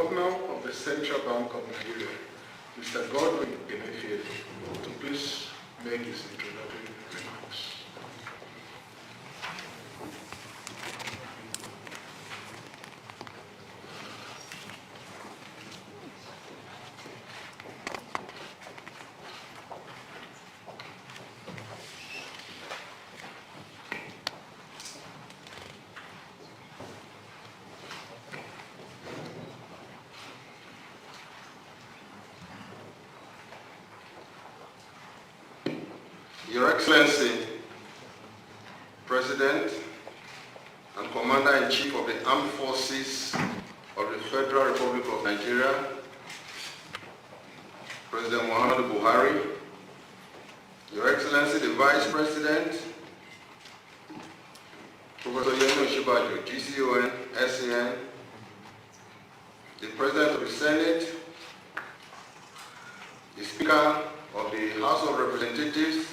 Governor of the Central Bank of Nigeria, Mr. Godwin Emefiele, to please make his introductory remarks. Your Excellency, President and Commander-in-Chief of the Armed Forces of the Federal Republic of Nigeria, President Muhammadu Buhari, Your Excellency, the Vice President, Professor Yemi Osinbajo, GCON, SAN, the President of the Senate, the Speaker of the House of Representatives,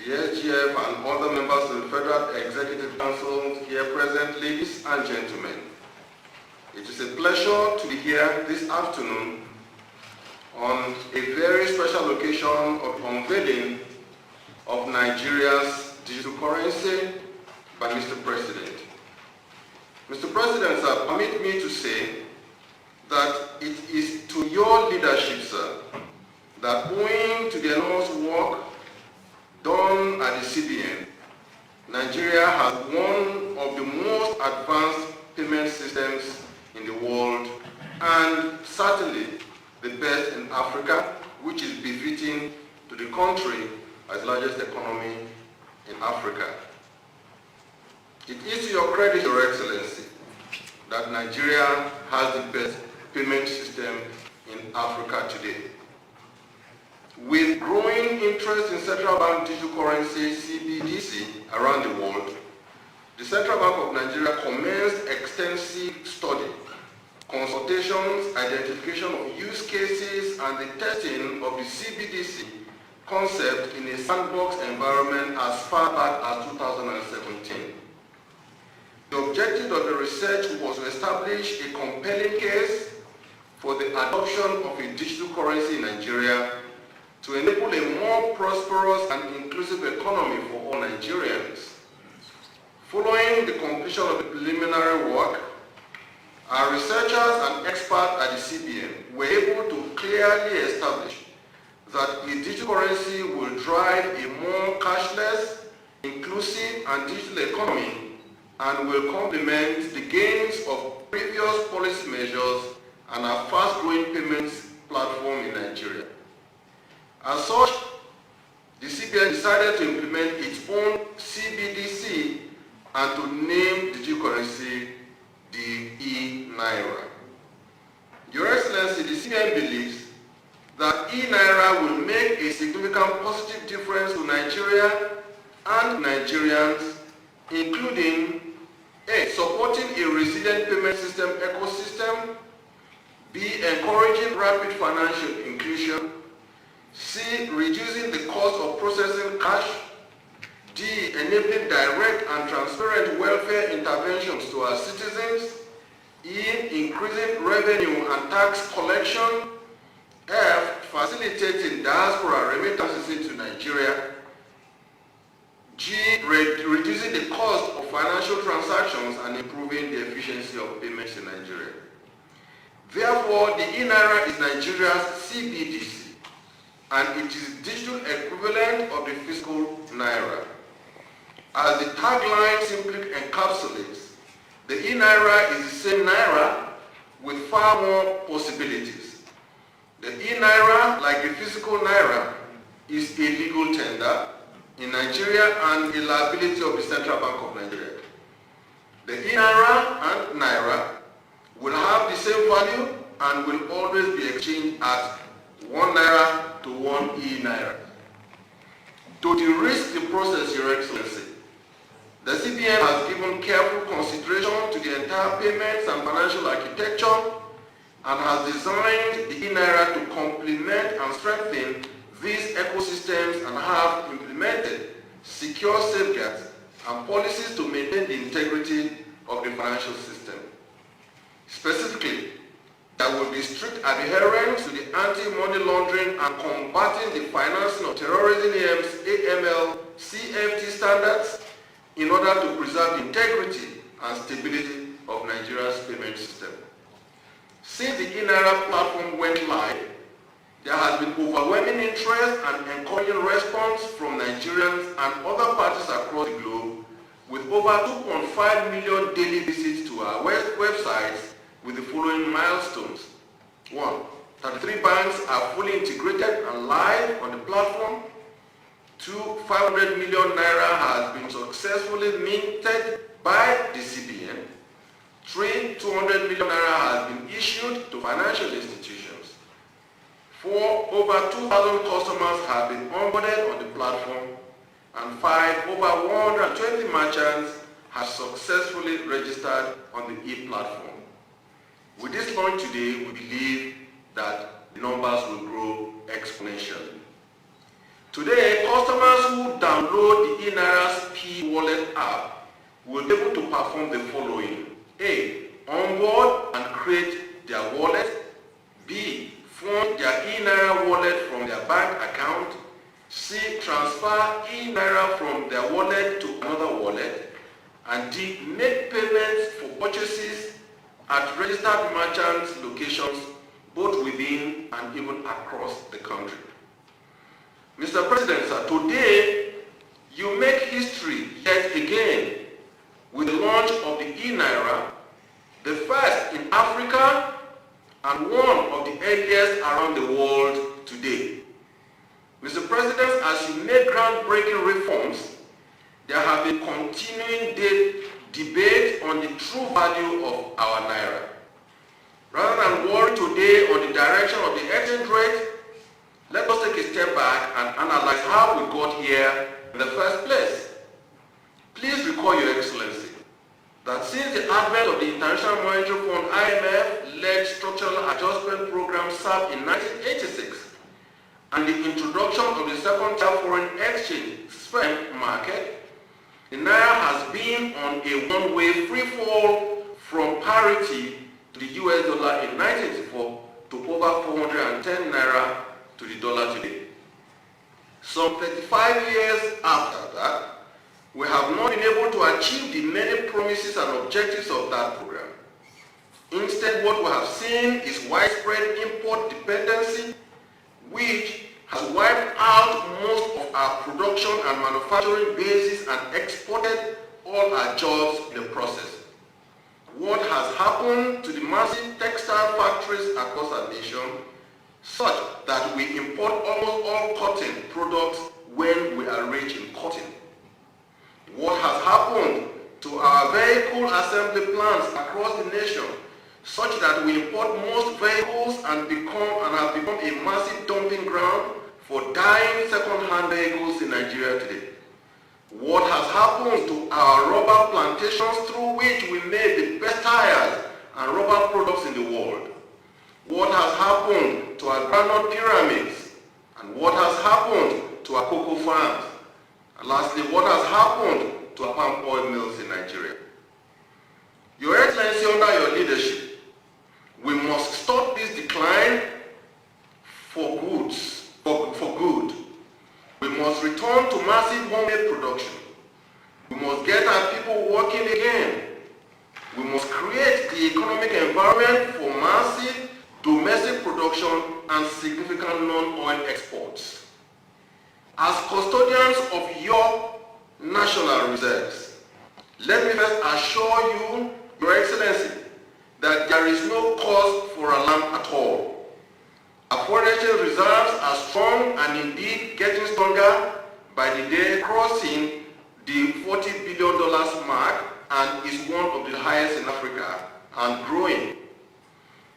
the SGF and other members of the Federal Executive Council here present, ladies and gentlemen. It is a pleasure to be here this afternoon on a very special occasion of unveiling of Nigeria's digital currency by Mr. President. Mr. President, sir, permit me to say that it is to your leadership, sir, that owing to the enormous work done at the CBN, Nigeria has one of the most advanced payment systems in the world and certainly the best in Africa, which is befitting to the country as the largest economy in Africa. It is to your credit, Your Excellency, that Nigeria has the best payment system in Africa today. With growing interest in central bank digital currency, CBDC, around the world, the Central Bank of Nigeria commenced extensive study, consultations, identification of use cases, and the testing of the CBDC concept in a sandbox environment as far back as 2017. The objective of the research was to establish a compelling case for the adoption of a digital currency in Nigeria to enable a more prosperous and inclusive economy for all Nigerians. Following the completion of the preliminary work, our researchers and experts at the CBN were able to clearly establish that a digital currency will drive a more cashless, inclusive, and digital economy and will complement the gains of previous policy measures and our fast-growing payments platform in Nigeria. As such, the CBN decided to implement its own CBDC and to name the digital currency the eNaira. Your Excellency, the CBN believes that eNaira will make a significant positive difference to Nigeria and Nigerians, including A, supporting a resilient payment system ecosystem, B, encouraging rapid financial inclusion, C, reducing the cost of processing cash, D, enabling direct and transparent welfare interventions to our citizens, E, increasing revenue and tax collection, F, facilitating diaspora remittances into Nigeria, G, reducing the cost of financial transactions and improving the efficiency of payments in Nigeria. Therefore, the eNaira is Nigeria's CBDC, and it is digital equivalent of the physical Naira. As the tagline simply encapsulates, the eNaira is the same Naira with far more possibilities. The eNaira, like the physical Naira, is a legal tender in Nigeria and a liability of the Central Bank of Nigeria. The eNaira and Naira will have the same value and will always be exchanged at 1 Naira to 1 eNaira. To de-risk the process, Your Excellency, the CBN has given careful consideration to the entire payments and financial architecture and has designed the eNaira to complement and strengthen these ecosystems and have implemented secure safeguards and policies to maintain the integrity of the financial system. Specifically, will be strict adherence to the anti-money laundering and combating the financing of terrorism AML CFT standards in order to preserve the integrity and stability of Nigeria's payment system. Since the eNaira platform went live, there has been overwhelming interest and encouraging response from Nigerians and other parties across the globe, with over 2.5 million daily visits to our websites with the following milestones. 1. 33 banks are fully integrated and live on the platform. 2. 500 million Naira has been successfully minted by the CBN. 3. 200 million Naira has been issued to financial institutions. 4. Over 2,000 customers have been onboarded on the platform. And 5. Over 120 merchants have successfully registered on the e-platform. With this launch today, we believe that the numbers will grow exponentially. Today, customers who download the eNaira's P-Wallet app will be able to perform the following. A. Onboard and create their wallet. B. Fund their eNaira wallet from their bank account. C. Transfer eNaira from their wallet to another wallet. And D. Make payments for purchases at registered merchants' locations both within and even across the country. Mr. President, sir, today you make history yet again with the launch of the eNaira, the first in Africa and one of the earliest around the world today. Mr. President, as you make groundbreaking reforms, there have been continuing debate on the true value of our Naira. Rather than worry today on the direction of the exchange rate, let us take a step back and analyze how we got here in the first place. Please recall, Your Excellency, that since the advent of the International Monetary Fund IMF-led structural adjustment program SAP in 1986 and the introduction of the second-tier foreign exchange SPEM market, the Naira has been on a one-way free fall from parity to the US dollar in 1984 to over 410 Naira to the dollar today. Some 35 years after that, we have not been able to achieve the many promises and objectives of that program. Instead, what we have seen is widespread import dependency, which has wiped out most of our production and manufacturing bases and exported all our jobs in the process. What has happened to the massive textile factories across our nation, such that we import almost all cotton products when we are rich in cotton? What has happened to our vehicle assembly plants across the nation, such that we import most vehicles and have become a massive dumping ground for dying second-hand vehicles in Nigeria today? What has happened to our rubber plantations through which we made the best tires and rubber products in the world? What has happened to our groundnut pyramids? And what has happened to our cocoa farms? And lastly, what has happened to our palm oil mills in Nigeria? Your Excellency, under your leadership, we must stop this decline for good. We must return to massive homemade production. We must get our people working again. We must create the economic environment for massive domestic production and significant non-oil exports. As custodians of your national reserves, let me first assure you, Your Excellency, that there is no cause for alarm at all. Our foreign exchange reserves are strong and indeed getting stronger by the day, crossing the $40 billion mark and is one of the highest in Africa and growing.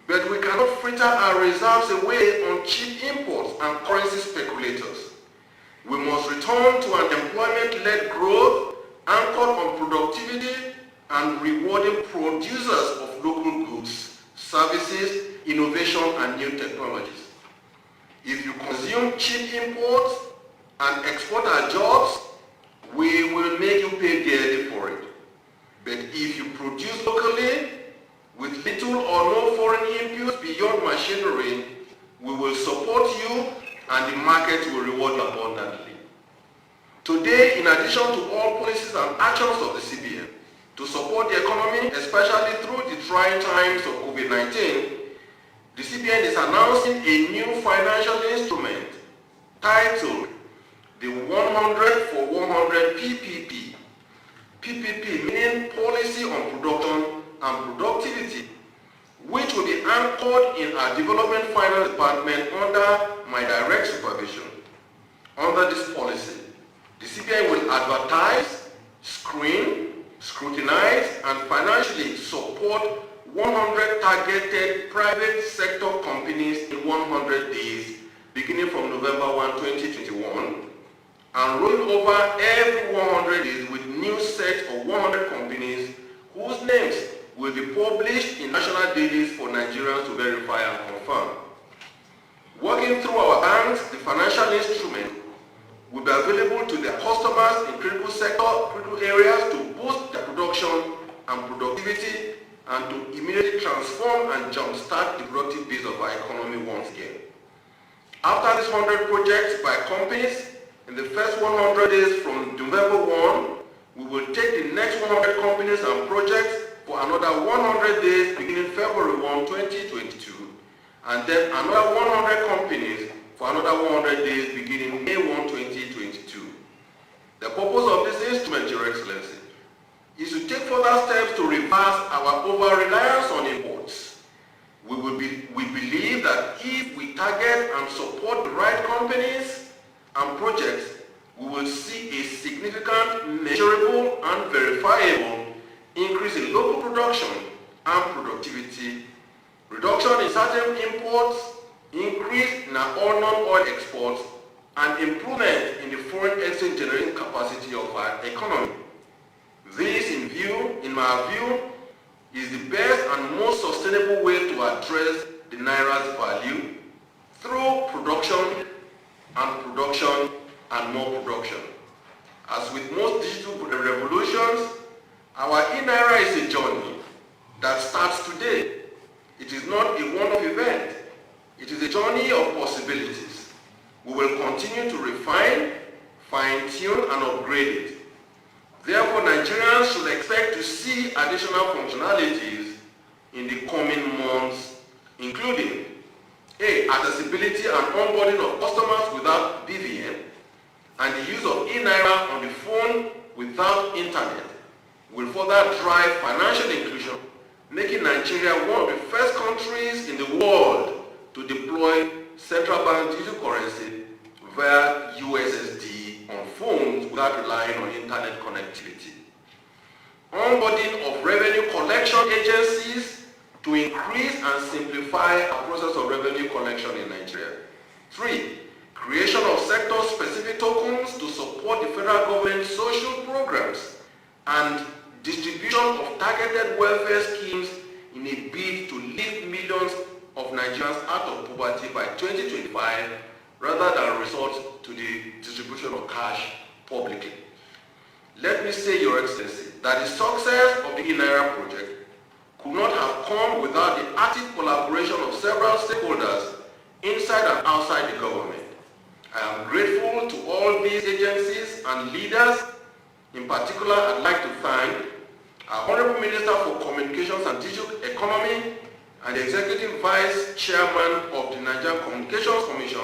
But we cannot fritter our reserves away on cheap imports and currency speculators. We must return to an employment-led growth anchored on productivity and rewarding producers of local goods, services, innovation, and new technologies. If you consume cheap imports and export our jobs, we will make you pay dearly for it. But if you produce locally with little or no foreign inputs beyond machinery, we will support you and the market will reward you abundantly. Today, in addition to all policies and actions of the CBN to support the economy, especially through the trying times of COVID-19, the CBN is announcing a new financial instrument titled the 100 for 100 PPP. PPP meaning Policy on Production and Productivity, which will be anchored in our Development Finance Department under my direct supervision. Under this policy, the CBN will advertise, screen, scrutinize, and financially support 100 targeted private sector companies in 100 days, beginning from November 1, 2021, and rolling over every 100 days with new set of 100 companies whose names will be published in national dailies for Nigerians to verify and confirm. Working through our banks, the financial instrument will be available to their customers in critical areas to boost their production and productivity and to immediately transform and jumpstart the productive base of our economy once again. After these 100 projects by companies, in the first 100 days from November 1, we will take the next 100 companies and projects for another 100 days beginning February 1, 2022, and then another 100 companies for another 100 days beginning May 1, 2022. The purpose of this instrument, Your Excellency, is to take further steps to reverse our over-reliance on imports. We believe that if we target and support the right companies and projects, we will see a significant, measurable, and verifiable increase in local production and productivity, reduction in certain imports, increase in our non-oil exports, and improvement in the foreign exchange generating capacity of our economy. This, in my view, is the best and most sustainable way to address the Naira's value through production and more production. As with most digital revolutions, our eNaira is a journey that starts today. It is not a one-off event. It is a journey of possibilities. We will continue to refine, fine-tune, and upgrade it. Therefore, Nigerians should expect to see additional functionalities in the coming months, including A. Accessibility and onboarding of customers without BVN, and the use of eNaira on the phone without internet will further drive financial inclusion, making Nigeria one of the first countries in the world to deploy central bank digital currency via USSD on phones without relying on internet connectivity. Onboarding of revenue collection agencies to increase and simplify the process of revenue collection in Nigeria. 3. Creation of sector-specific tokens to support the federal government's social programs and distribution of targeted welfare schemes in a bid to lift millions of Nigerians out of poverty by 2025 rather than resort to the distribution of cash publicly. Let me say, Your Excellency, that the success of the eNaira project could not have come without the active collaboration of several stakeholders inside and outside the government. I am grateful to all these agencies and leaders. In particular, I'd like to thank our Honorable Minister for Communications and Digital Economy and the Executive Vice Chairman of the Nigerian Communications Commission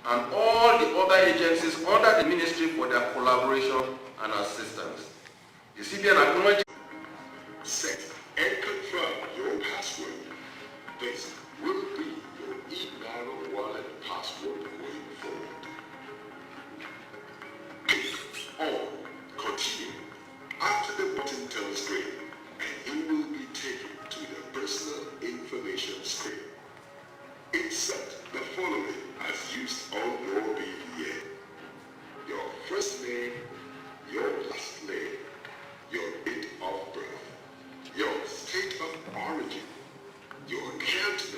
and all the other agencies under the ministry for their collaboration and assistance. The CBN acknowledges. Set and confirm your password. This will be your eNaira wallet password moving forward. Click on Continue after the button tells screen, and you will be taken to the personal information screen. Insert the following as used on your BVN. Your first name, your last name, your date of birth, your state of origin, your account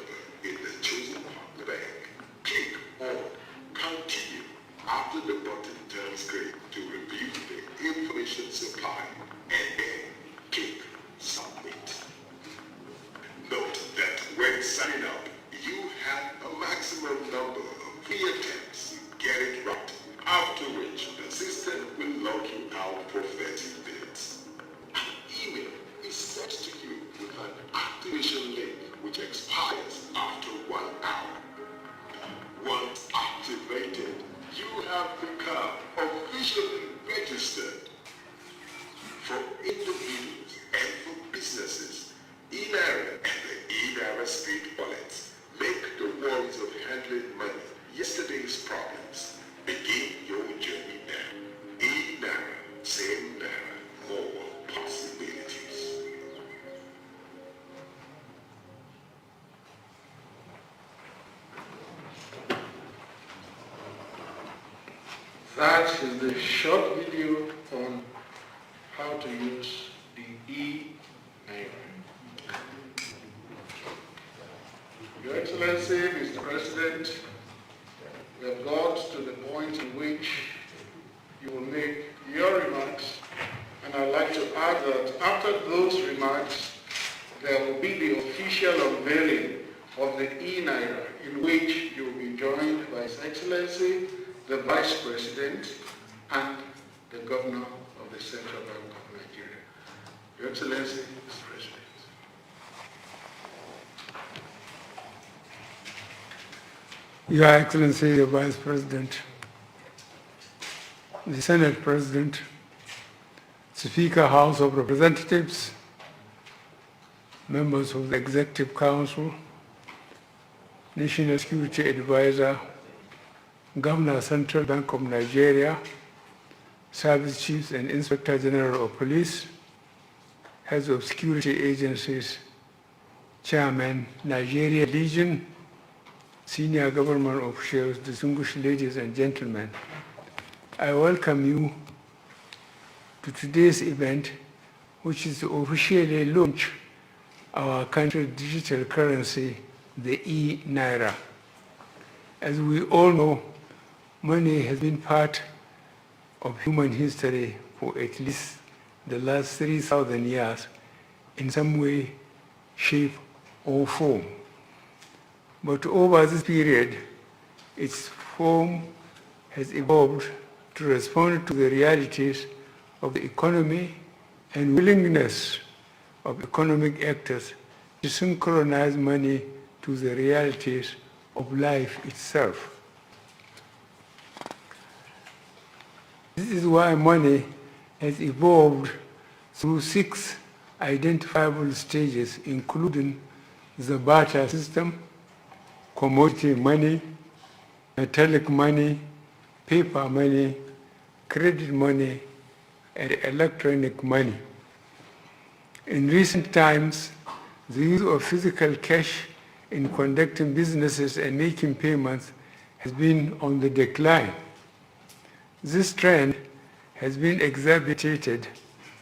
maximum number of 3 attempts to get it right, after which the system will log you out for 30 minutes. An email is sent to you with an activation link which expires after 1 hour. Once activated, you have become officially registered. For individuals and for businesses, eNaira and the eNaira Street Wallets make the worries of handling money, yesterday's problems. Begin your journey now. eNaira, same Naira, more possibilities. That is the short video on how to use the eNaira. Your Excellency, Mr. President, we have got to the point in which you will make your remarks, and I'd like to add that after those remarks, there will be the official unveiling of the eNaira, in which you will be joined by His Excellency, the Vice President, and the Governor of the Central Bank of Nigeria. Your Excellency, Mr. President. Your Excellency, the Vice President, the Senate President, Speaker, House of Representatives, members of the Executive Council, National Security Advisor, Governor, Central Bank of Nigeria, Service Chiefs and Inspector General of Police, Heads of Security Agencies, Chairman, Nigeria Legion, Senior Government Officials, distinguished ladies and gentlemen, I welcome you to today's event, which is to officially launch our country's digital currency, the eNaira. As we all know, money has been part of human history for at least the last 3,000 years in some way, shape, or form. But over this period, its form has evolved to respond to the realities of the economy and willingness of economic actors to synchronize money to the realities of life itself. This is why money has evolved through 6 identifiable stages, including the barter system, commodity money, metallic money, paper money, credit money, and electronic money. In recent times, the use of physical cash in conducting businesses and making payments has been on the decline. This trend has been exacerbated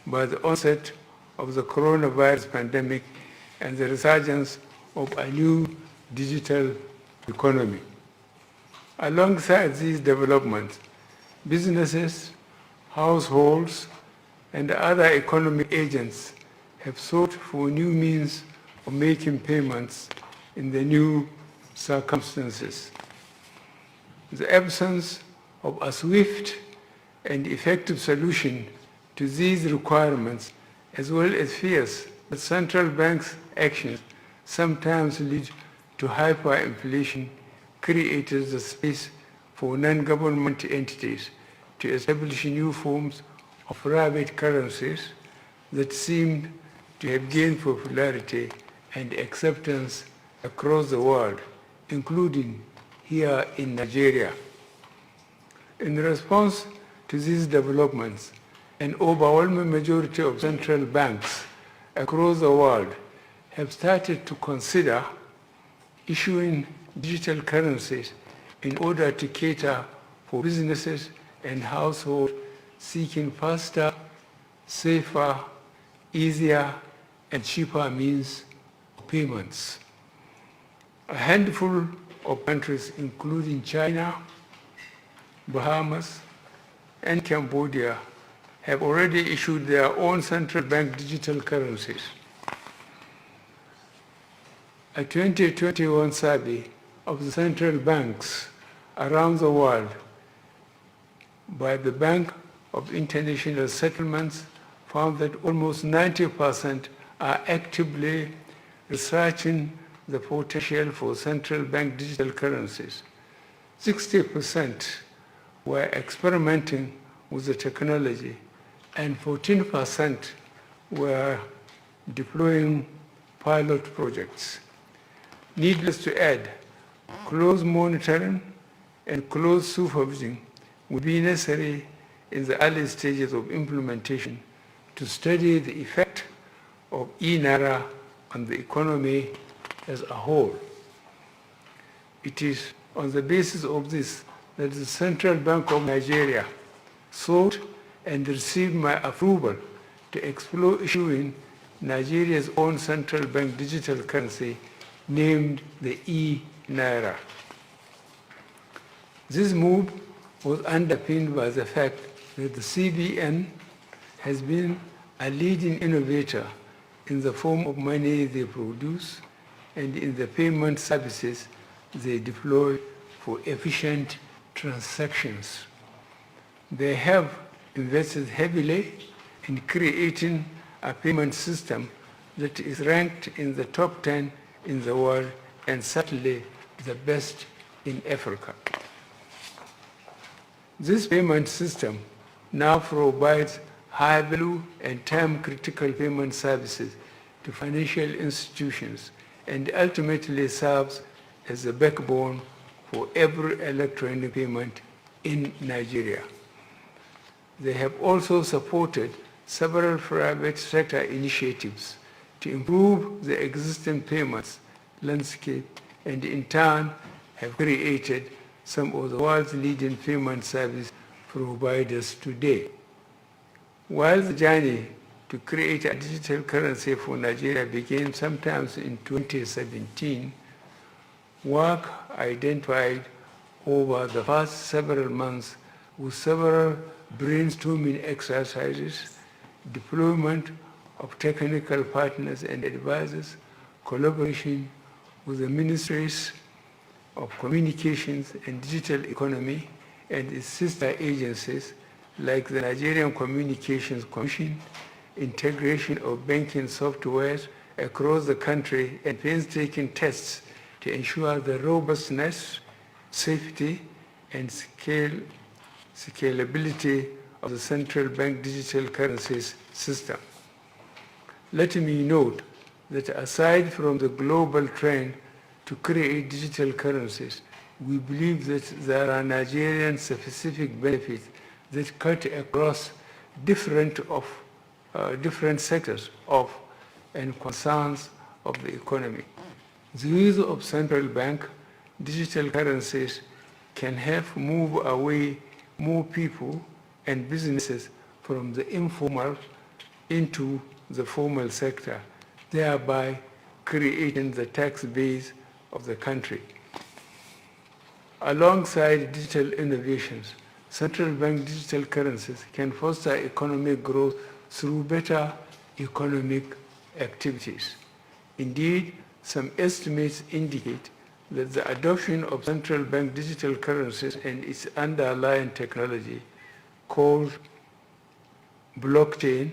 by the onset of the coronavirus pandemic and the resurgence of a new digital economy. Alongside these developments, businesses, households, and other economic agents have sought for new means of making payments in the new circumstances. The absence of a swift and effective solution to these requirements, as well as fears that central banks' actions sometimes lead to hyperinflation, created the space for non-government entities to establish new forms of private currencies that seemed to have gained popularity and acceptance across the world, including here in Nigeria. In response to these developments, an overwhelming majority of central banks across the world have started to consider issuing digital currencies in order to cater for businesses and households seeking faster, safer, easier, and cheaper means of payments. A handful of countries, including China, Bahamas, and Cambodia, have already issued their own central bank digital currencies. A 2021 survey of the central banks around the world by the Bank of International Settlements found that almost 90% are actively researching the potential for central bank digital currencies. 60% were experimenting with the technology, and 14% were deploying pilot projects. Needless to add, close monitoring and close supervision will be necessary in the early stages of implementation to study the effect of eNaira on the economy as a whole. It is on the basis of this that the Central Bank of Nigeria sought and received my approval to explore issuing Nigeria's own central bank digital currency named the eNaira. This move was underpinned by the fact that the CBN has been a leading innovator in the form of money they produce and in the payment services they deploy for efficient transactions. They have invested heavily in creating a payment system that is ranked in the top 10 in the world and certainly the best in Africa. This payment system now provides high-value and time-critical payment services to financial institutions and ultimately serves as the backbone for every electronic payment in Nigeria. They have also supported several private sector initiatives to improve the existing payments landscape and in turn have created some of the world's leading payment service providers today. While the journey to create a digital currency for Nigeria began sometimes in 2017, work identified over the past several months with several brainstorming exercises, deployment of technical partners and advisors, collaboration with the ministries of communications and digital economy and its sister agencies like the Nigerian Communications Commission, integration of banking softwares across the country, and painstaking tests to ensure the robustness, safety, and scalability of the central bank digital currencies system. Let me note that aside from the global trend to create digital currencies, we believe that there are Nigerian specific benefits that cut across different sectors of and concerns of the economy. The use of central bank digital currencies can help move away more people and businesses from the informal into the formal sector, thereby creating the tax base of the country. Alongside digital innovations, central bank digital currencies can foster economic growth through better economic activities. Indeed, some estimates indicate that the adoption of central bank digital currencies and its underlying technology, called blockchain,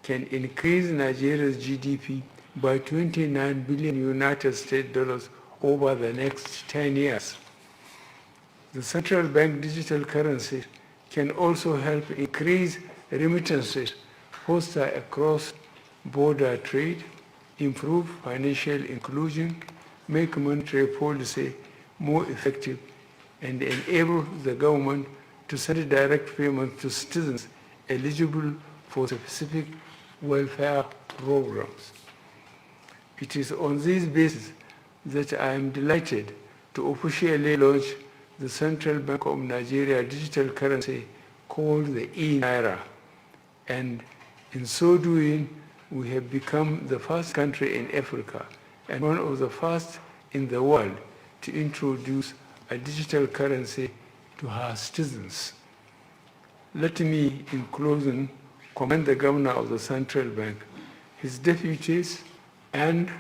can increase Nigeria's GDP by 29 billion United States dollars over the next 10 years. The central bank digital currency can also help increase remittances, foster a cross-border trade, improve financial inclusion, make monetary policy more effective, and enable the government to send direct payments to citizens eligible for specific welfare programs. It is on this basis that I am delighted to officially launch the Central Bank of Nigeria digital currency called the eNaira, and in so doing, we have become the first country in Africa and one of the first in the world to introduce a digital currency to her citizens. Let me, in closing, commend the Governor of the Central Bank, his deputies, and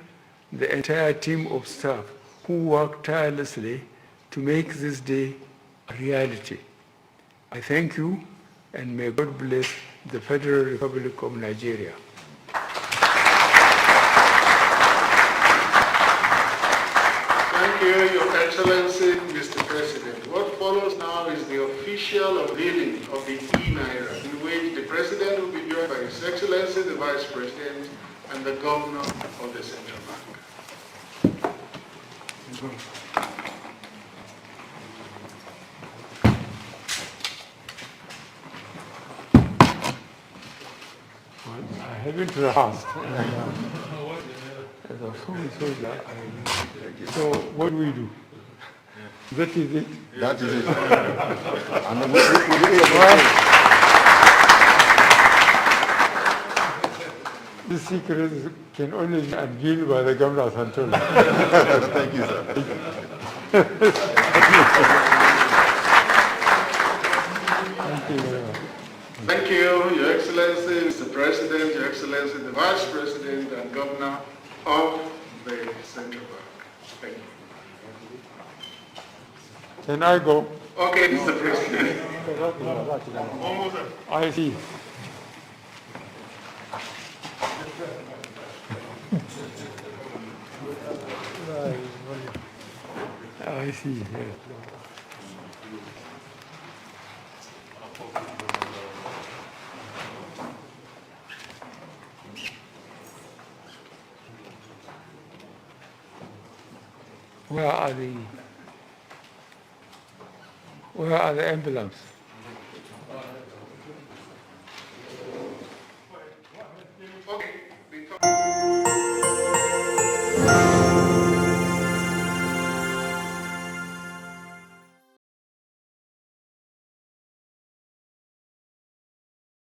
the entire team of staff who worked tirelessly to make this day a reality. I thank you, and may God bless the Federal Republic of Nigeria. Thank you, Your Excellency, Mr. President. What follows now is the official unveiling of the eNaira, in which the President will be joined by His Excellency, the Vice President, and the Governor of the Central Bank. I haven't rehearsed. So what do we do? That is it. That is it. And The secret can only be unveiled by the Governor of Sanwo-Olu. thank you, sir. Thank you very much. Thank you, Your Excellency, Mr. President, Your Excellency, the Vice President and Governor of the Central Bank. Thank you. Can I go? Okay, Mr. President. I see. I see. Yes. Where are the emblems?